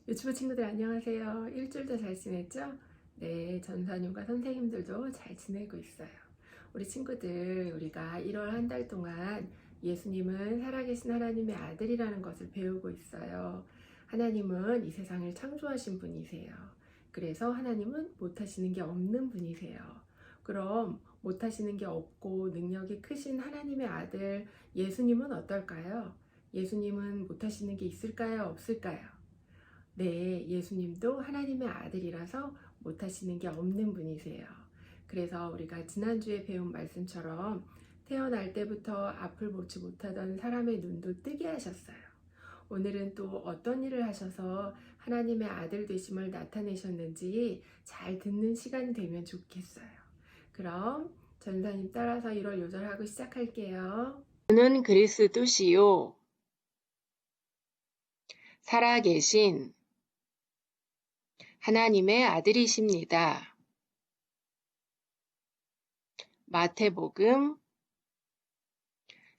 유튜브 친구들 안녕하세요. 일주일도 잘 지냈죠? 네, 전사님과 선생님들도 잘 지내고 있어요. 우리 친구들, 우리가 1월 한 달 동안 예수님은 살아계신 하나님의 아들이라는 것을 배우고 있어요. 하나님은 이 세상을 창조하신 분이세요. 그래서 하나님은 못하시는 게 없는 분이세요. 그럼 못하시는 게 없고 능력이 크신 하나님의 아들 예수님은 어떨까요? 예수님은 못하시는 게 있을까요? 없을까요? 네, 예수님도 하나님의 아들이라서 못하시는 게 없는 분이세요. 그래서 우리가 지난주에 배운 말씀처럼 태어날 때부터 앞을 보지 못하던 사람의 눈도 뜨게 하셨어요. 오늘은 또 어떤 일을 하셔서 하나님의 아들 되심을 나타내셨는지 잘 듣는 시간이 되면 좋겠어요. 그럼 전사님 따라서 1월 요절하고 시작할게요. 주는 그리스도시요 살아계신 하나님의 아들이십니다. 마태복음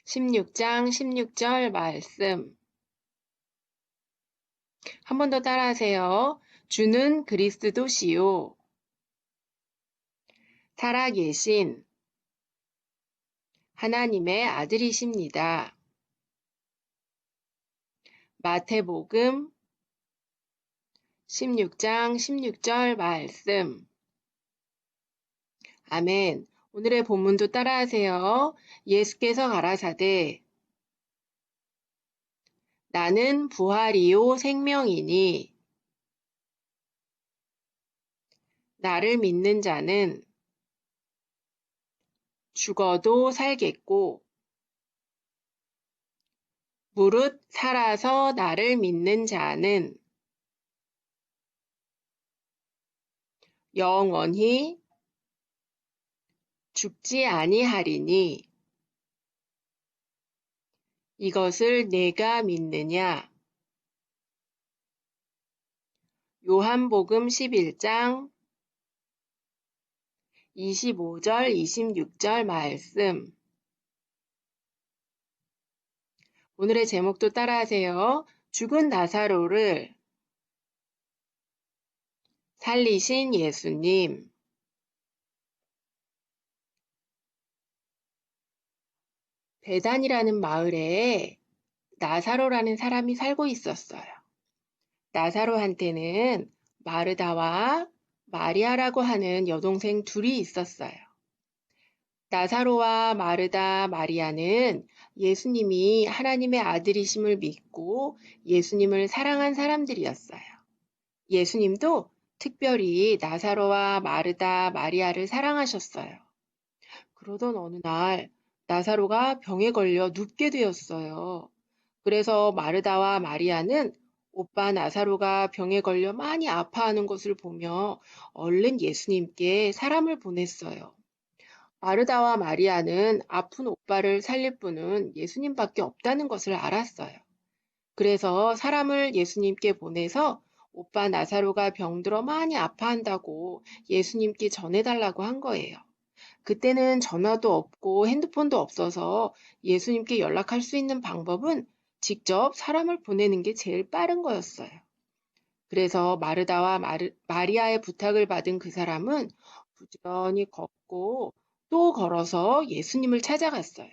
16장 16절 말씀 한 번 더 따라하세요. 주는 그리스도시요 살아계신 하나님의 아들이십니다. 마태복음 16장 16절 말씀 아멘. 오늘의 본문도 따라하세요. 예수께서 가라사대 나는 부활이요 생명이니 나를 믿는 자는 죽어도 살겠고 무릇 살아서 나를 믿는 자는 영원히 죽지 아니하리니 이것을 내가 믿느냐. 요한복음 11장 25절 26절 말씀 오늘의 제목도 따라하세요. 죽은 나사로를 살리신 예수님. 베단이라는 마을에 나사로라는 사람이 살고 있었어요. 나사로한테는 마르다와 마리아라고 하는 여동생 둘이 있었어요. 나사로와 마르다, 마리아는 예수님이 하나님의 아들이심을 믿고 예수님을 사랑한 사람들이었어요. 예수님도 특별히 나사로와 마르다, 마리아를 사랑하셨어요. 그러던 어느 날 나사로가 병에 걸려 눕게 되었어요. 그래서 마르다와 마리아는 오빠 나사로가 병에 걸려 많이 아파하는 것을 보며 얼른 예수님께 사람을 보냈어요. 마르다와 마리아는 아픈 오빠를 살릴 분은 예수님밖에 없다는 것을 알았어요. 그래서 사람을 예수님께 보내서 오빠 나사로가 병들어 많이 아파한다고 예수님께 전해달라고 한 거예요. 그때는 전화도 없고 핸드폰도 없어서 예수님께 연락할 수 있는 방법은 직접 사람을 보내는 게 제일 빠른 거였어요. 그래서 마르다와 마리아의 부탁을 받은 그 사람은 부지런히 걷고 또 걸어서 예수님을 찾아갔어요.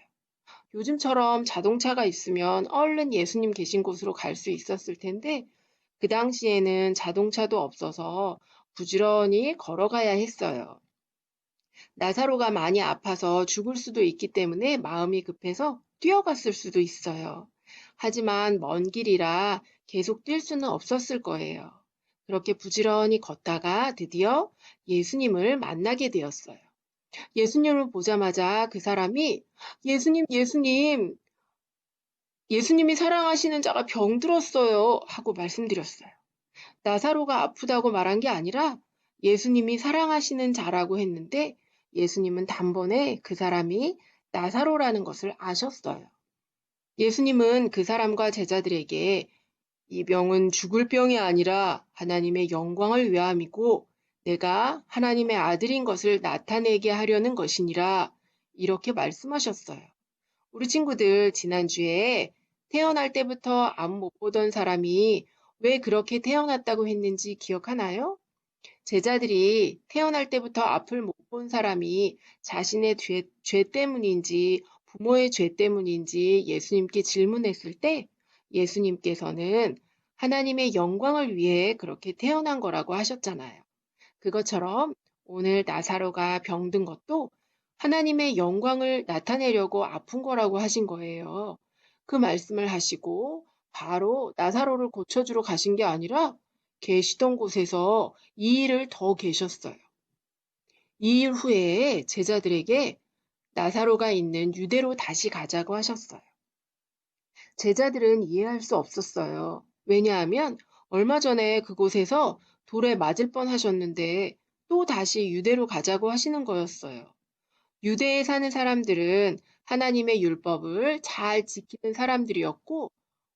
요즘처럼 자동차가 있으면 얼른 예수님 계신 곳으로 갈 수 있었을 텐데 그 당시에는 자동차도 없어서 부지런히 걸어가야 했어요. 나사로가 많이 아파서 죽을 수도 있기 때문에 마음이 급해서 뛰어갔을 수도 있어요. 하지만 먼 길이라 계속 뛸 수는 없었을 거예요. 그렇게 부지런히 걷다가 드디어 예수님을 만나게 되었어요. 예수님을 보자마자 그 사람이 예수님, 예수님, 예수님이 사랑하시는 자가 병들었어요 하고 말씀드렸어요. 나사로가 아프다고 말한 게 아니라 예수님이 사랑하시는 자라고 했는데 예수님은 단번에 그 사람이 나사로라는 것을 아셨어요. 예수님은 그 사람과 제자들에게 이 병은 죽을 병이 아니라 하나님의 영광을 위함이고 내가 하나님의 아들인 것을 나타내게 하려는 것이니라 이렇게 말씀하셨어요. 우리 친구들 지난주에 태어날 때부터 앞 못 보던 사람이 왜 그렇게 태어났다고 했는지 기억하나요? 제자들이 태어날 때부터 앞을 못 본 사람이 자신의 죄 때문인지 부모의 죄 때문인지 예수님께 질문했을 때 예수님께서는 하나님의 영광을 위해 그렇게 태어난 거라고 하셨잖아요. 그것처럼 오늘 나사로가 병든 것도 하나님의 영광을 나타내려고 아픈 거라고 하신 거예요. 그 말씀을 하시고 바로 나사로를 고쳐주러 가신 게 아니라 계시던 곳에서 2일을 더 계셨어요. 2일 후에 제자들에게 나사로가 있는 유대로 다시 가자고 하셨어요. 제자들은 이해할 수 없었어요. 왜냐하면 얼마 전에 그곳에서 돌에 맞을 뻔 하셨는데 또 다시 유대로 가자고 하시는 거였어요. 유대에 사는 사람들은 하나님의 율법을 잘 지키는 사람들이었고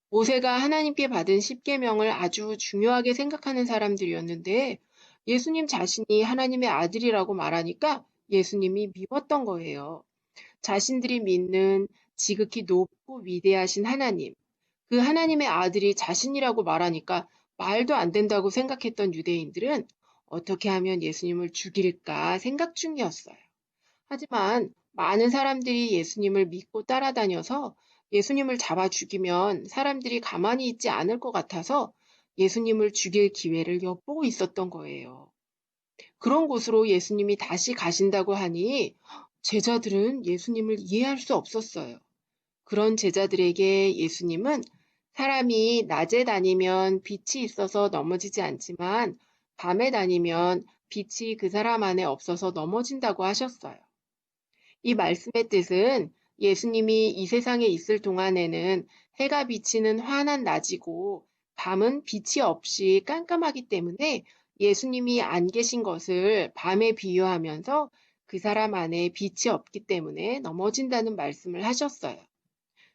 모세가 하나님께 받은 십계명을 아주 중요하게 생각하는 사람들이었는데 예수님 자신이 하나님의 아들이라고 말하니까 예수님이 미웠던 거예요. 자신들이 믿는 지극히 높고 위대하신 하나님, 그 하나님의 아들이 자신이라고 말하니까 말도 안 된다고 생각했던 유대인들은 어떻게 하면 예수님을 죽일까 생각 중이었어요. 하지만 많은 사람들이 예수님을 믿고 따라다녀서 예수님을 잡아 죽이면 사람들이 가만히 있지 않을 것 같아서 예수님을 죽일 기회를 엿보고 있었던 거예요. 그런 곳으로 예수님이 다시 가신다고 하니 제자들은 예수님을 이해할 수 없었어요. 그런 제자들에게 예수님은 사람이 낮에 다니면 빛이 있어서 넘어지지 않지만 밤에 다니면 빛이 그 사람 안에 없어서 넘어진다고 하셨어요. 이 말씀의 뜻은 예수님이 이 세상에 있을 동안에는 해가 비치는 환한 낮이고 밤은 빛이 없이 깜깜하기 때문에 예수님이 안 계신 것을 밤에 비유하면서 그 사람 안에 빛이 없기 때문에 넘어진다는 말씀을 하셨어요.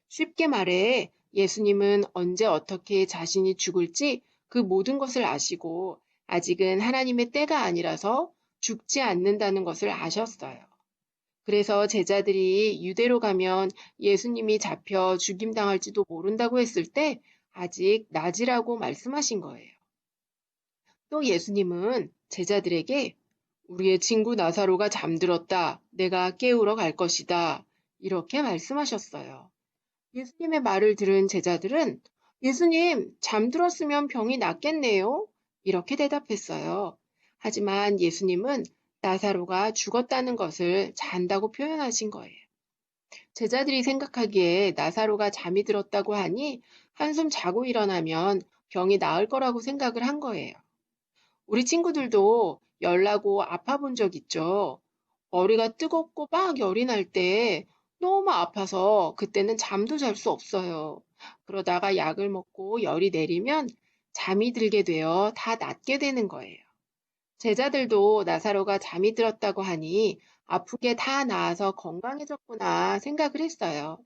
쉽게 말해 예수님은 언제 어떻게 자신이 죽을지 그 모든 것을 아시고 아직은 하나님의 때가 아니라서 죽지 않는다는 것을 아셨어요. 그래서 제자들이 유대로 가면 예수님이 잡혀 죽임당할지도 모른다고 했을 때 아직 낮이라고 말씀하신 거예요. 또 예수님은 제자들에게 우리의 친구 나사로가 잠들었다. 내가 깨우러 갈 것이다. 이렇게 말씀하셨어요. 예수님의 말을 들은 제자들은 예수님, 잠들었으면 병이 낫겠네요. 이렇게 대답했어요. 하지만 예수님은 나사로가 죽었다는 것을 잔다고 표현하신 거예요. 제자들이 생각하기에 나사로가 잠이 들었다고 하니 한숨 자고 일어나면 병이 나을 거라고 생각을 한 거예요. 우리 친구들도 열나고 아파 본 적 있죠? 머리가 뜨겁고 막 열이 날 때 너무 아파서 그때는 잠도 잘 수 없어요. 그러다가 약을 먹고 열이 내리면 잠이 들게 되어 다 낫게 되는 거예요. 제자들도 나사로가 잠이 들었다고 하니 아프게 다 나아서 건강해졌구나 생각을 했어요.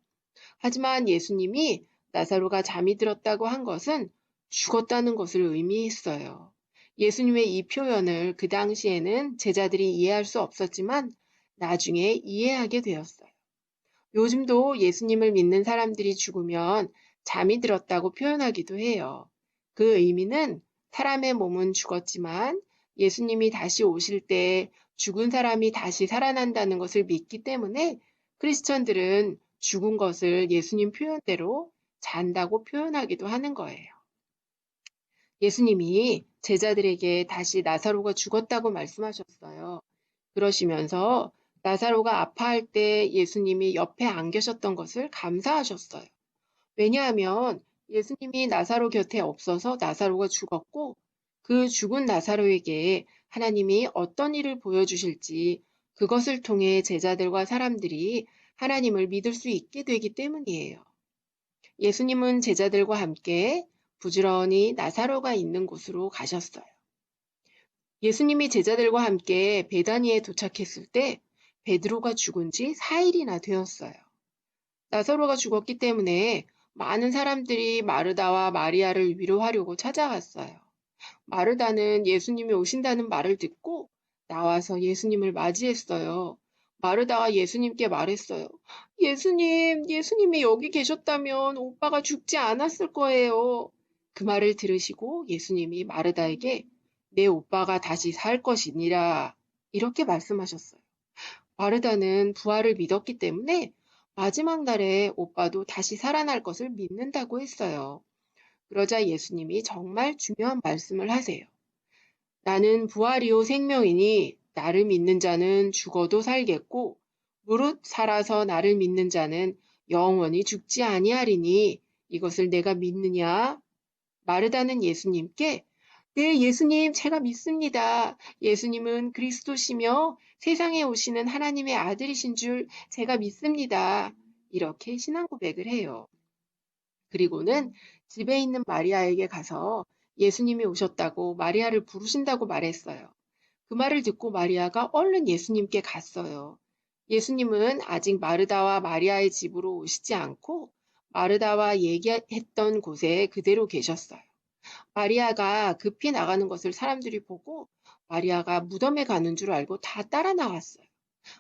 하지만 예수님이 나사로가 잠이 들었다고 한 것은 죽었다는 것을 의미했어요. 예수님의 이 표현을 그 당시에는 제자들이 이해할 수 없었지만 나중에 이해하게 되었어요. 요즘도 예수님을 믿는 사람들이 죽으면 잠이 들었다고 표현하기도 해요. 그 의미는 사람의 몸은 죽었지만 예수님이 다시 오실 때 죽은 사람이 다시 살아난다는 것을 믿기 때문에 크리스천들은 죽은 것을 예수님 표현대로 잔다고 표현하기도 하는 거예요. 예수님이 제자들에게 다시 나사로가 죽었다고 말씀하셨어요. 그러시면서 나사로가 아파할 때 예수님이 옆에 안 계셨던 것을 감사하셨어요. 왜냐하면 예수님이 나사로 곁에 없어서 나사로가 죽었고 그 죽은 나사로에게 하나님이 어떤 일을 보여주실지 그것을 통해 제자들과 사람들이 하나님을 믿을 수 있게 되기 때문이에요. 예수님은 제자들과 함께 부지런히 나사로가 있는 곳으로 가셨어요. 예수님이 제자들과 함께 베다니에 도착했을 때 베드로가 죽은 지 4일이나 되었어요. 나사로가 죽었기 때문에 많은 사람들이 마르다와 마리아를 위로하려고 찾아갔어요. 마르다는 예수님이 오신다는 말을 듣고 나와서 예수님을 맞이했어요. 마르다가 예수님께 말했어요. 예수님이 여기 계셨다면 오빠가 죽지 않았을 거예요. 그 말을 들으시고 예수님이 마르다에게 내 오빠가 다시 살 것이니라 이렇게 말씀하셨어요. 마르다는 부활을 믿었기 때문에 마지막 날에 오빠도 다시 살아날 것을 믿는다고 했어요. 그러자 예수님이 정말 중요한 말씀을 하세요. 나는 부활이요 생명이니 나를 믿는 자는 죽어도 살겠고 무릇 살아서 나를 믿는 자는 영원히 죽지 아니하리니 이것을 내가 믿느냐? 마르다는 예수님께 네, 예수님, 제가 믿습니다. 예수님은 그리스도시며 세상에 오시는 하나님의 아들이신 줄 제가 믿습니다. 이렇게 신앙 고백을 해요. 그리고는 집에 있는 마리아에게 가서 예수님이 오셨다고 마리아를 부르신다고 말했어요. 그 말을 듣고 마리아가 얼른 예수님께 갔어요. 예수님은 아직 마르다와 마리아의 집으로 오시지 않고 마르다와 얘기했던 곳에 그대로 계셨어요. 마리아가 급히 나가는 것을 사람들이 보고 마리아가 무덤에 가는 줄 알고 다 따라 나왔어요.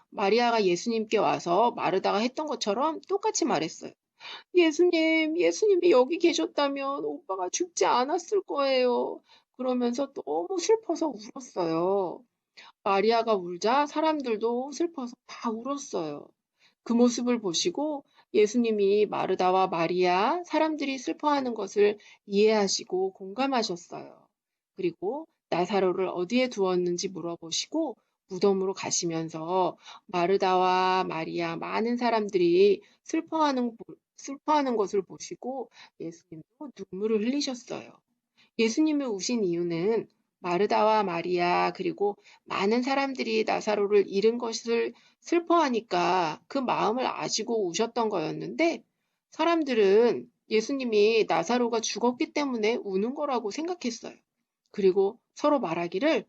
마리아가 예수님께 와서 마르다가 했던 것처럼 똑같이 말했어요. 예수님, 예수님이 여기 계셨다면 오빠가 죽지 않았을 거예요. 그러면서 너무 슬퍼서 울었어요. 마리아가 울자 사람들도 슬퍼서 다 울었어요. 그 모습을 보시고 예수님이 마르다와 마리아, 사람들이 슬퍼하는 것을 이해하시고 공감하셨어요. 그리고 나사로를 어디에 두었는지 물어보시고 무덤으로 가시면서 마르다와 마리아, 많은 사람들이 슬퍼하는 것을 보시고 예수님도 눈물을 흘리셨어요. 예수님이 우신 이유는 마르다와 마리아 그리고 많은 사람들이 나사로를 잃은 것을 슬퍼하니까 그 마음을 아시고 우셨던 거였는데 사람들은 예수님이 나사로가 죽었기 때문에 우는 거라고 생각했어요. 그리고 서로 말하기를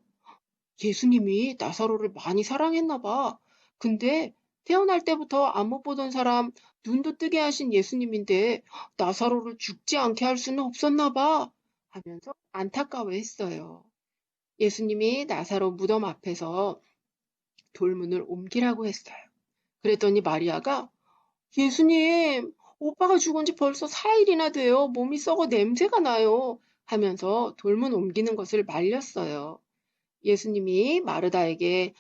예수님이 나사로를 많이 사랑했나 봐. 근데 태어날 때부터 안 못 보던 사람 눈도 뜨게 하신 예수님인데 나사로를 죽지 않게 할 수는 없었나 봐. 하면서 안타까워했어요. 예수님이 나사로 무덤 앞에서 돌문을 옮기라고 했어요. 그랬더니 마리아가 예수님, 오빠가 죽은 지 벌써 4일이나 돼요. 몸이 썩어 냄새가 나요. 하면서 돌문 옮기는 것을 말렸어요. 예수님이 마르다에게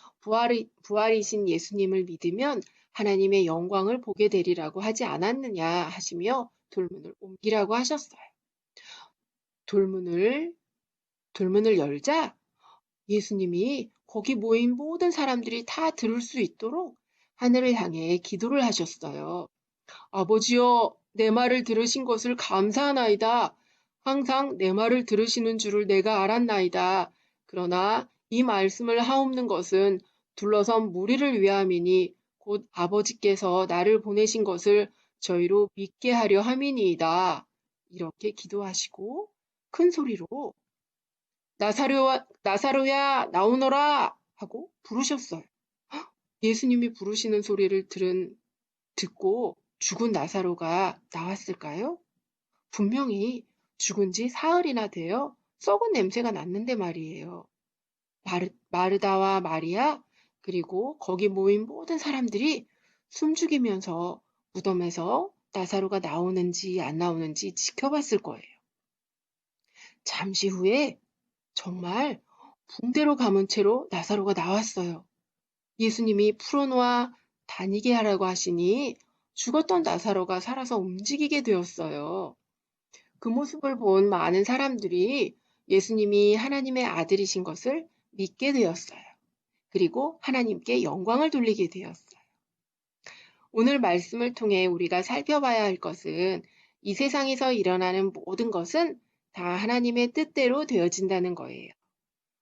부활이신 예수님을 믿으면 하나님의 영광을 보게 되리라고 하지 않았느냐 하시며 돌문을 옮기라고 하셨어요. 돌문을 열자 예수님이 거기 모인 모든 사람들이 다 들을 수 있도록 하늘을 향해 기도를 하셨어요. 아버지여, 내 말을 들으신 것을 감사하나이다. 항상 내 말을 들으시는 줄을 내가 알았나이다. 그러나 이 말씀을 하옵는 것은 둘러선 무리를 위함이니 곧 아버지께서 나를 보내신 것을 저희로 믿게 하려 함이니이다. 이렇게 기도하시고 큰 소리로 나사로야, 나오너라! 하고 부르셨어요. 예수님이 부르시는 소리를 듣고 죽은 나사로가 나왔을까요? 분명히 죽은 지 사흘이나 되어 썩은 냄새가 났는데 말이에요. 마르다와 마리아, 그리고 거기 모인 모든 사람들이 숨죽이면서 무덤에서 나사로가 나오는지 안 나오는지 지켜봤을 거예요. 잠시 후에 정말 붕대로 감은 채로 나사로가 나왔어요. 예수님이 풀어놓아 다니게 하라고 하시니 죽었던 나사로가 살아서 움직이게 되었어요. 그 모습을 본 많은 사람들이 예수님이 하나님의 아들이신 것을 믿게 되었어요. 그리고 하나님께 영광을 돌리게 되었어요. 오늘 말씀을 통해 우리가 살펴봐야 할 것은 이 세상에서 일어나는 모든 것은 다 하나님의 뜻대로 되어진다는 거예요.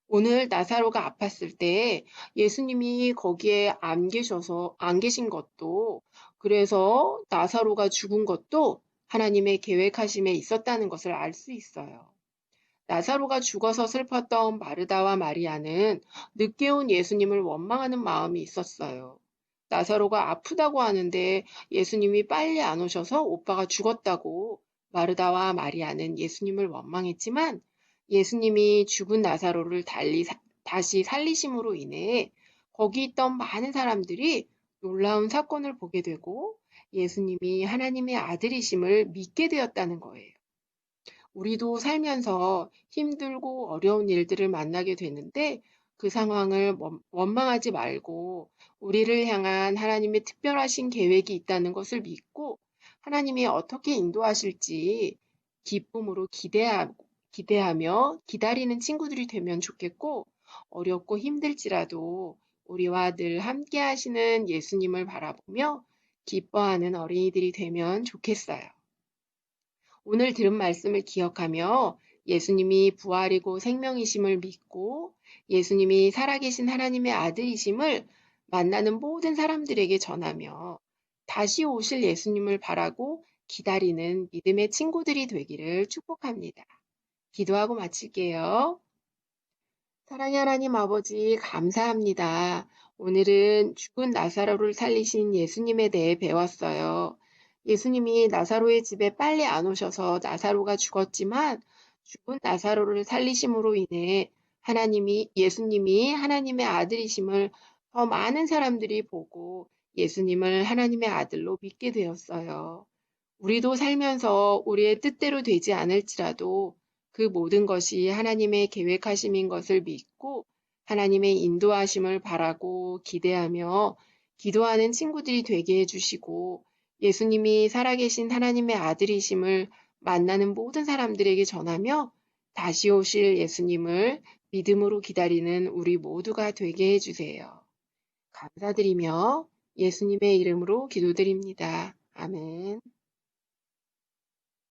오늘 나사로가 아팠을 때 예수님이 거기에 안 계신 것도 그래서 나사로가 죽은 것도 하나님의 계획하심에 있었다는 것을 알 수 있어요. 나사로가 죽어서 슬펐던 마르다와 마리아는 늦게 온 예수님을 원망하는 마음이 있었어요. 나사로가 아프다고 하는데 예수님이 빨리 안 오셔서 오빠가 죽었다고 마르다와 마리아는 예수님을 원망했지만 예수님이 죽은 나사로를 다시 살리심으로 인해 거기 있던 많은 사람들이 놀라운 사건을 보게 되고 예수님이 하나님의 아들이심을 믿게 되었다는 거예요. 우리도 살면서 힘들고 어려운 일들을 만나게 되는데 그 상황을 원망하지 말고 우리를 향한 하나님의 특별하신 계획이 있다는 것을 믿고 하나님이 어떻게 인도하실지 기쁨으로 기대하며 기다리는 친구들이 되면 좋겠고 어렵고 힘들지라도 우리와 늘 함께 하시는 예수님을 바라보며 기뻐하는 어린이들이 되면 좋겠어요. 오늘 들은 말씀을 기억하며 예수님이 부활이고 생명이심을 믿고 예수님이 살아계신 하나님의 아들이심을 만나는 모든 사람들에게 전하며 다시 오실 예수님을 바라고 기다리는 믿음의 친구들이 되기를 축복합니다. 기도하고 마칠게요. 사랑의 하나님 아버지, 감사합니다. 오늘은 죽은 나사로를 살리신 예수님에 대해 배웠어요. 예수님이 나사로의 집에 빨리 안 오셔서 나사로가 죽었지만 죽은 나사로를 살리심으로 인해 예수님이 하나님의 아들이심을 더 많은 사람들이 보고 예수님을 하나님의 아들로 믿게 되었어요. 우리도 살면서 우리의 뜻대로 되지 않을지라도 그 모든 것이 하나님의 계획하심인 것을 믿고 하나님의 인도하심을 바라고 기대하며 기도하는 친구들이 되게 해주시고 예수님이 살아계신 하나님의 아들이심을 만나는 모든 사람들에게 전하며 다시 오실 예수님을 믿음으로 기다리는 우리 모두가 되게 해주세요. 감사드리며 예수님의 이름으로 기도드립니다. 아멘.